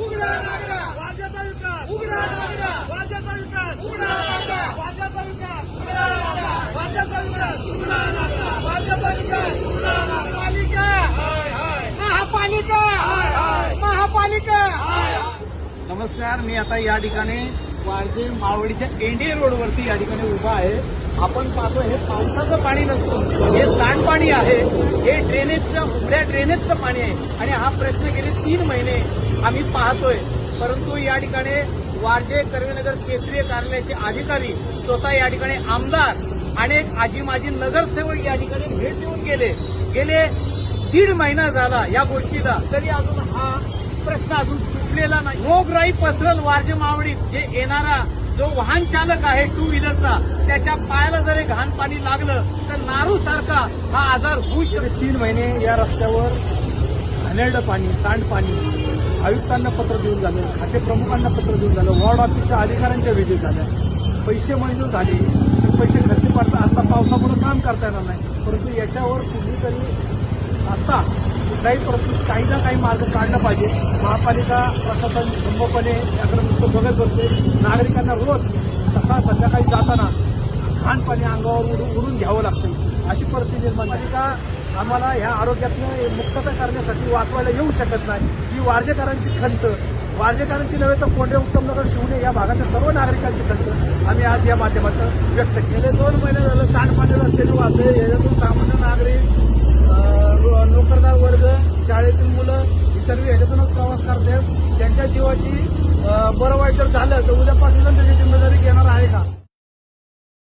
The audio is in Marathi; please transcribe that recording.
उघडा नागरा वाद्याचा विकास उघडा नागरा वाद्याचा विकास उघडा नागरा वाद्याचा विकास उघडा नागरा वाद्याचा विकास उघडा नागरा वाद्याचा विकास उघडा नागरा पालिका हाय हाय महापालिका हाय हाय महापालिका नमस्कार, मी आता या ठिकाणी वारजे मावळीच्या एनडीए रोडवरती या ठिकाणी उभा आहे. आपण पाहतो हे पावसाचं पाणी नसतं, हे सांडपाणी आहे. हे उघड्या ड्रेनेजचं पाणी आहे आणि हा प्रश्न गेले 3 महिने आम्ही पाहतोय. परंतु या ठिकाणी वारजे कर्वेनगर क्षेत्रीय कार्यालयाचे अधिकारी स्वतः या ठिकाणी आमदार अनेक आजी माजी नगरसेवक या ठिकाणी भेट देऊन गेले 1.5 महिना झाला या गोष्टीला, तरी अजून हा प्रश्न अजून सुटलेला नाही. रोगराई पसरल वारजे मावळीत. जे येणारा जो वाहन चालक आहे 2 व्हीलरचा, त्याच्या पायाला जर घाण पाणी लागलं तर नारू सारखा हा आजार होऊ शकतो. 3 महिने या रस्त्यावर घाणेरडं पाणी, सांडपाणी, आयुक्तांना पत्र देऊन झालं, खाते प्रमुखांना पत्र देऊन झालं, वॉर्ड ऑफिसच्या अधिकाऱ्यांच्या विधी झाल्या, पैसे मंजूर झाले, पैसे खर्च करता आता पावसामुळे काम करता येणार नाही. परंतु याच्यावर कुठलीतरी आता कुठल्याही परिस्थितीत काही ना काही मार्ग काढला पाहिजे. महापालिका प्रशासन गंभीरपणे याकडे नुसतं बघत बसते. नागरिकांना रोज सकाळ संध्याकाळी जाताना घाण पाणी अंगावर उडून घ्यावं लागतं. अशी परिस्थिती निर्माण. पालिका आम्हाला ह्या आरोग्यातनं मुक्तता करण्यासाठी वाचवायला येऊ शकत नाही. ही वारजेकरांची खंत, वारजेकरांची नव्हे तर कोंढे उत्तमनगर शिवणे या भागातील सर्व नागरिकांची खंत आम्ही आज या माध्यमातून व्यक्त केली. गेले 2 महिने झालं सांडपाणी रस्त्याने वाहते. याच्यातून सामान्य नागरिक, नोकरदार वर्ग, शाळेतील मुलं ही सर्व ह्याच्यातूनच प्रवास करतात. त्यांच्या जीवाची बरं वाईट जर झालं तर उद्यापासून त्याची जिम्मेदारी घेणार आहे का?